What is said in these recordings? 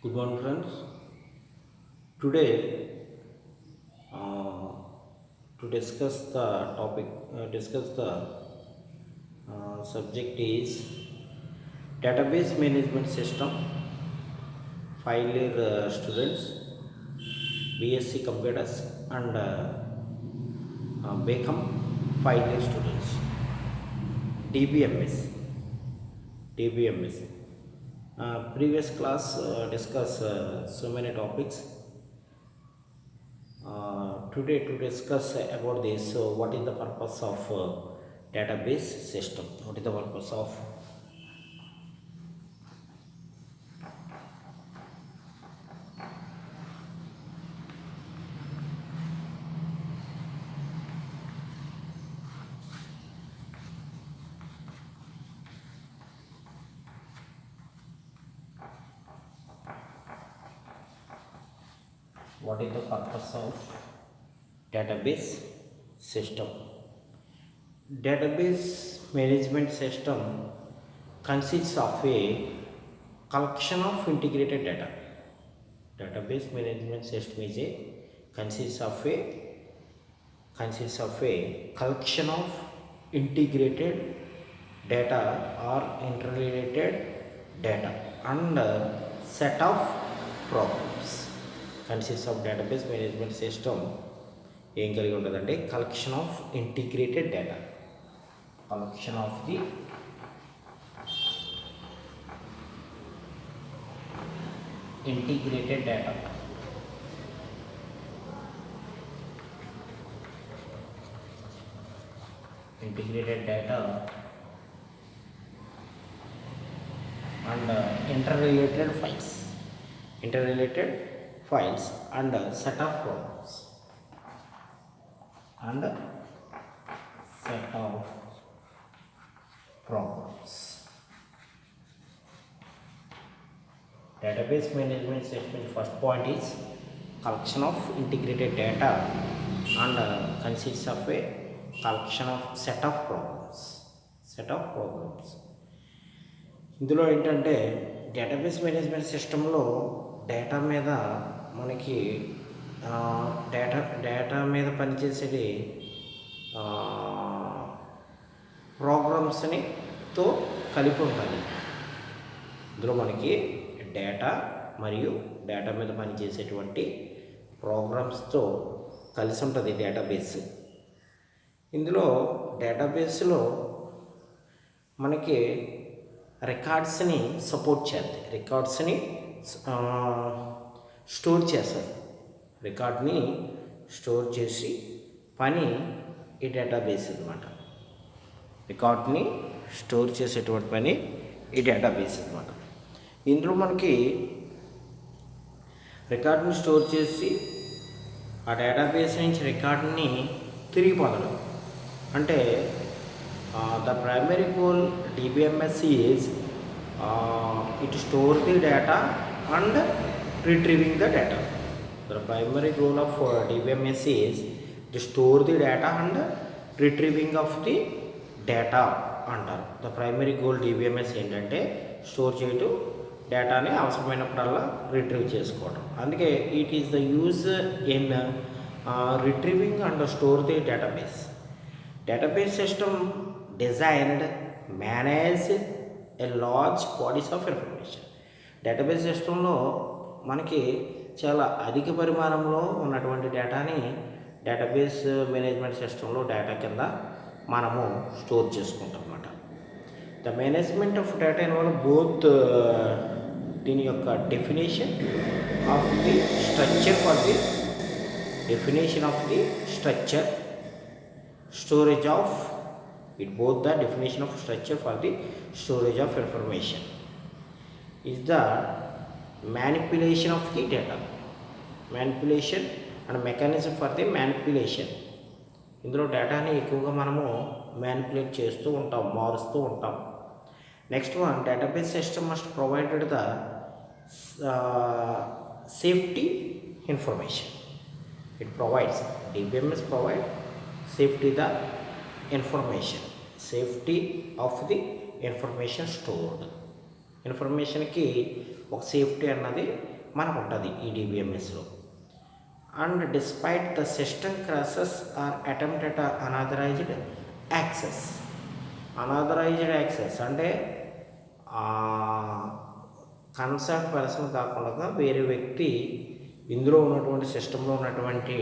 Good morning, friends. Today, uh, to discuss the topic, discuss the subject is database management system. Final year students, BSc computers, and Beckham final year students. DBMS, DBMS. Previous class discuss so many topics. Today to discuss about this, what is the purpose of database system? What is the purpose of what is the purpose of database system? Database management system consists of a collection of integrated data. Database management system is a consists of a collection of integrated data or interrelated data and a set of programs. Consists of database management system ఏం కలిగి ఉంటుందంటే collection of integrated data, collection of the integrated data, integrated data and interrelated files and set of programs and set of programs. Database management system, first point is collection of integrated data and consists of a collection of set of programs. ఇందులో ఏంటంటే database management సిస్టంలో data మీద మనకి data మీద పనిచేసేది ప్రోగ్రామ్స్ని తో కలిపి ఉంటుంది. ఇందులో మనకి డేటా మరియు డేటా మీద పనిచేసేటువంటి ప్రోగ్రామ్స్తో కలిసి ఉంటుంది డేటాబేస్. ఇందులో డేటాబేస్లో మనకి రికార్డ్స్ని సపోర్ట్ చేస్తుంది, రికార్డ్స్ని స్టోర్ చేస్తుంది. రికార్డ్ని స్టోర్ చేసి పని ఈ డేటాబేస్ అన్నమాట. రికార్డ్ని స్టోర్ చేసేటువంటి పని ఈ డేటాబేస్ అన్నమాట. ఇందులో మనకి రికార్డ్ని స్టోర్ చేసి ఆ డేటాబేస్ నుంచి రికార్డ్ని తిరిగి పొందడం. అంటే the primary goal DBMS is it store the data and retrieving the data. The primary goal of DBMS is to store the data and retrieving of the data అంటారు. ద ప్రైమరీ గోల్ DBMS ఏంటంటే store చేయటం, డేటాని అవసరమైనప్పుడల్లా retrieve చేసుకోవడం. అందుకే it is the use in retrieving and store the database. Database system designed manage a large bodies of information. Database సిస్టంలో మనకి చాలా అధిక పరిమాణంలో ఉన్నటువంటి డేటాని డేటాబేస్ మేనేజ్మెంట్ సిస్టంలో డేటా కింద మనము స్టోర్ చేసుకుంటాం అన్నమాట. The management of data involve both దీని యొక్క definition of the structure for the definition of the structure, storage of it, both the definition of structure for the storage of information is the manipulation of the data, manipulation and mechanism for the manipulation. ఇందులో డేటాని ఎక్కువగా మనము manipulate చేస్తూ ఉంటాం, మారుస్తూ ఉంటాం. Next one, database system must provided the safety information. It provides, DBMS provide safety the information, safety of the information stored. ఇన్ఫర్మేషన్కి ఒక సేఫ్టీ అన్నది మనకు ఉంటుంది ఈ డిబిఎంఎస్లో. And despite the system crashes or attempted unauthorised access. Unauthorised access అంటే concern person కాకుండా వేరే వ్యక్తి ఇందులో ఉన్నటువంటి సిస్టంలో ఉన్నటువంటి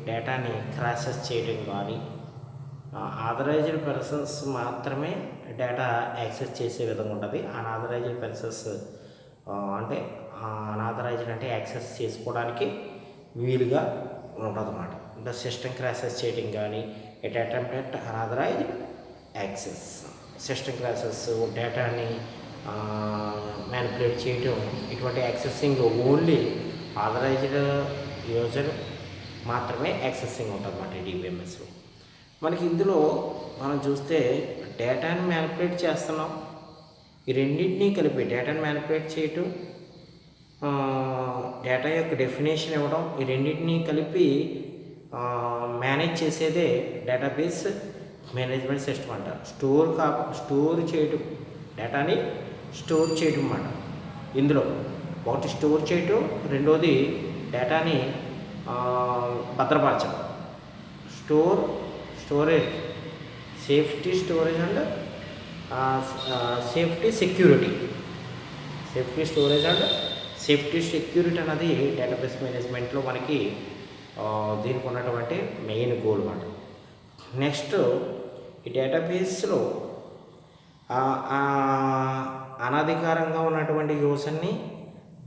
డేటాని క్రాసెస్ చేయడం కానీ, ఆథరైజ్డ్ పర్సన్స్ మాత్రమే డేటా యాక్సెస్ చేసే విధంగా ఉంటుంది. అనాథరైజ్డ్ పర్సన్స్ అంటే అనాథరైజ్డ్ అంటే యాక్సెస్ చేసుకోవడానికి వీలుగా ఉంటుంది అన్నమాట. ద సిస్టమ్ క్రాసెస్ చేయడం కానీ, it attempted unauthorised access. System crosses, డేటాని మ్యానిపులేట్ చేయడం, ఇటువంటి యాక్సెసింగ్ ఓన్లీ ఆథరైజ్డ్ యూజర్ మాత్రమే యాక్సెసింగ్ ఉంటుంది అన్నమాట డిబిఎంఎస్లో. మనకి ఇందులో మనం చూస్తే డేటాని మ్యానిపులేట్ చేస్తున్నాం. ఈ రెండింటినీ కలిపి డేటాని మ్యానిపులేట్ చేయటం, డేటా యొక్క డెఫినేషన్ ఇవ్వడం, ఈ రెండింటినీ కలిపి మేనేజ్ చేసేదే డేటాబేస్ మేనేజ్మెంట్ సిస్టమ్ అంట. స్టోర్ చేయటం, డేటాని స్టోర్ చేయటం అన్నమాట. ఇందులో ఒకటి స్టోర్ చేయటం, రెండోది డేటాని భద్రపరచడం. Storage, safety storage and safety security. Safety storage and safety security అన్నది డేటాబేస్ మేనేజ్మెంట్లో మనకి దీనికి ఉన్నటువంటి మెయిన్ గోల్ అన్నమాట. నెక్స్ట్, ఈ డేటాబేస్లో అనధికారంగా ఉన్నటువంటి యూజర్ని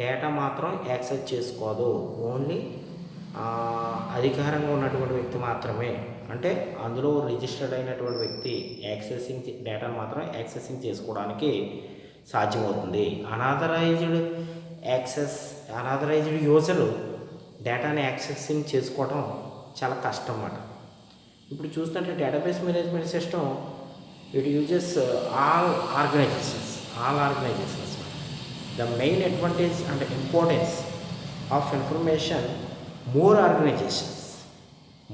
డేటా మాత్రం యాక్సెస్ చేసుకోదు. ఓన్లీ అధికారంగా ఉన్నటువంటి వ్యక్తి మాత్రమే, అంటే అందులో రిజిస్టర్డ్ అయినటువంటి వ్యక్తి డేటాను మాత్రం యాక్సెసింగ్ చేసుకోవడానికి సాధ్యమవుతుంది. అనాథరైజ్డ్ యూజర్ డేటాని యాక్సెసింగ్ చేసుకోవడం చాలా కష్టం అన్నమాట. ఇప్పుడు చూస్తుంటే database management system it uses all organisations. The main advantage and importance of information,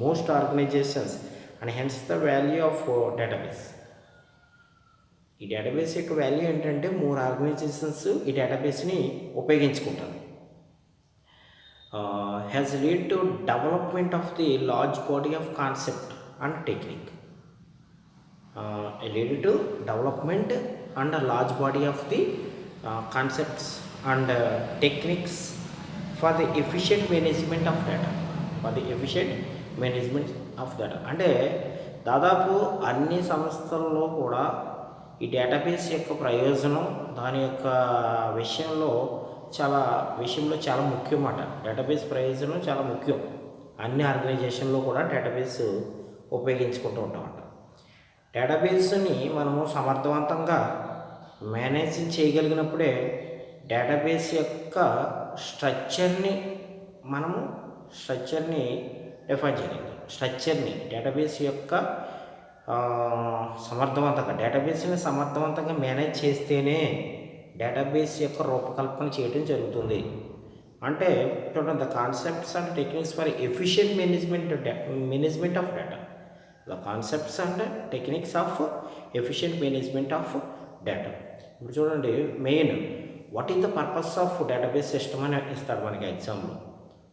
most organizations and hence the value of database. ఈ డేటాబేస్ యొక్క వాల్యూ ఏంటంటే మోర్ ఆర్గనైజేషన్స్ ఈ డేటాబేస్ని ఉపయోగించుకుంటారు. Has lead to development of the large body of concept and technique. Lead to development and large body of the concepts and techniques for the efficient management of data. అంటే దాదాపు అన్ని సంస్థల్లో కూడా ఈ database యొక్క ప్రయోజనం దాని యొక్క విషయంలో చాలా ముఖ్యం అన్నమాట. డేటాబేస్ ప్రయోజనం చాలా ముఖ్యం. అన్ని ఆర్గనైజేషన్లో కూడా డేటాబేస్ ఉపయోగించుకుంటూ ఉంటామంట. డేటాబేస్ని మనము సమర్థవంతంగా మేనేజ్ చేయగలిగినప్పుడే డేటాబేస్ యొక్క స్ట్రక్చర్ని డిఫైన్ చేయగలిగాం. డేటాబేస్ యొక్క డేటాబేస్ని సమర్థవంతంగా మేనేజ్ చేస్తేనే డేటాబేస్ యొక్క రూపకల్పన చేయడం జరుగుతుంది. అంటే చూడండి, the concepts and techniques for efficient management of data. The concepts and techniques of efficient management of data. ఇప్పుడు చూడండి, main what is the purpose of database system అని ఇస్తాడు మనకి ఎగ్జామ్లో.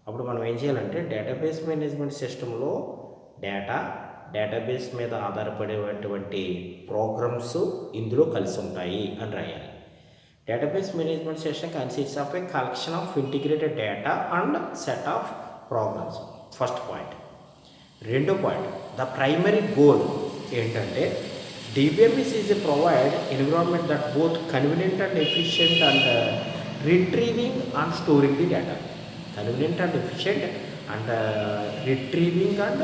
అప్పుడు మనం ఏం చేయాలంటే డేటాబేస్ మేనేజ్మెంట్ సిస్టంలో డేటాబేస్ మీద ఆధారపడేటువంటి ప్రోగ్రామ్స్ ఇందులో కలిసి ఉంటాయి అని రాయాలి. Database management system consists of a collection of integrated data and set of programs. First point. రెండో పాయింట్, ద ప్రైమరీ గోల్ ఏంటంటే DBMS is a provide environment that both convenient and efficient and retrieving and storing the data. Convenient and efficient and retrieving and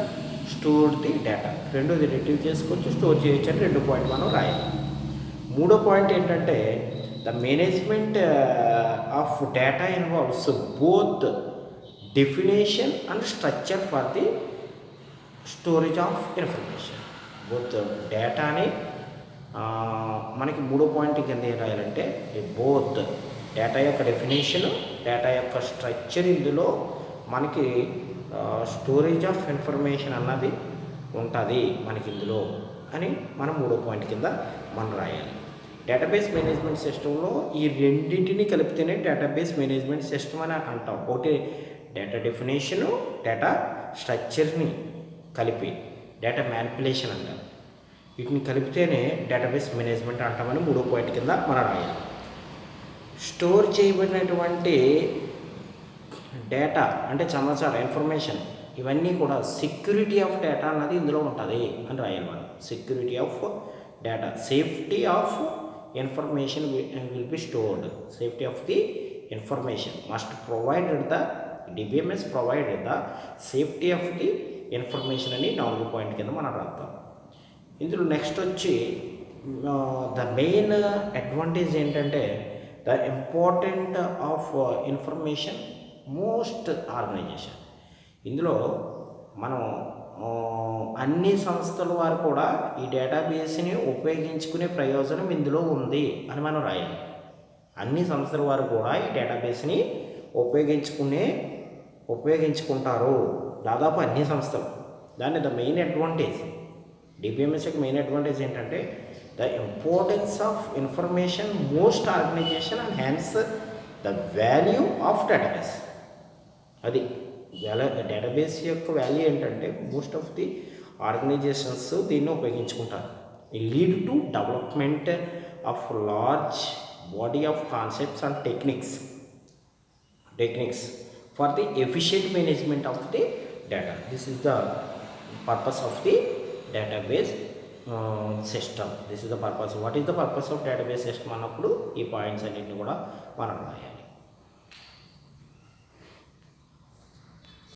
store the data. రెండోది retrieve చేసుకోవచ్చు, store చేయొచ్చు అని 2 point మనం రాయాలి. మూడో point ఏంటంటే the management of data involves both definition and structure for the storage of information. Both డేటాని మనకి మూడో పాయింట్ కింద ఏం రాయాలంటే బోత్ డేటా యొక్క డెఫినేషన్, డేటా యొక్క స్ట్రక్చర్, ఇందులో మనకి స్టోరేజ్ ఆఫ్ ఇన్ఫర్మేషన్ అన్నది ఉంటుంది మనకి ఇందులో అని మనం మూడో పాయింట్ కింద మనం రాయాలి. డేటాబేస్ మేనేజ్మెంట్ సిస్టంలో ఈ రెండింటిని కలిపితేనే డేటాబేస్ మేనేజ్మెంట్ సిస్టమ్ అని అంటాం. ఒకటి డేటా డెఫినేషను, డేటా స్ట్రక్చర్ని కలిపి డేటా మ్యానిపులేషన్ అంటారు. వీటిని కలిపితేనే డేటాబేస్ మేనేజ్మెంట్ అంటామని 3వ పాయింట్ కింద మనం రాయాలి. స్టోర్ చేయబడినటువంటి డేటా అంటే సమాచారం, ఇన్ఫర్మేషన్, ఇవన్నీ కూడా సెక్యూరిటీ ఆఫ్ డేటా అన్నది ఇందులో ఉంటుంది అని రాయాలి మనం. Security of data, safety of information will be stored. Safety of the information must provided the DBMS provided the safety of the information అని 4వ పాయింట్ కింద మనం రాస్తాం. ఇందులో నెక్స్ట్ వచ్చి ద మెయిన్ అడ్వాంటేజ్ ఏంటంటే the important of information most organisation. ఇందులో మనం అన్ని సంస్థల వారు కూడా ఈ డేటాబేస్ని ఉపయోగించుకునే ప్రయోజనం ఇందులో ఉంది అని మనం రాయాలి. అన్ని సంస్థల వారు కూడా ఈ డేటాబేస్ని ఉపయోగించుకుంటారు, దాదాపు అన్ని సంస్థలు. దాన్ని ద మెయిన్ అడ్వాంటేజ్, DBMS యొక్క మెయిన్ అడ్వాంటేజ్ ఏంటంటే the importance of information most organisation and hence the value of database. అది డేటాబేస్ యొక్క వాల్యూ ఏంటంటే మోస్ట్ ఆఫ్ ది ఆర్గనైజేషన్స్ దీన్ని ఉపయోగించుకుంటారు. ఈ lead to development of large body of concepts and techniques for the efficient management of the data. This is the purpose of the database system. This is the purpose. What is the purpose of database system అన్నప్పుడు ఈ points అన్నింటిని కూడా మనం రాయాలి.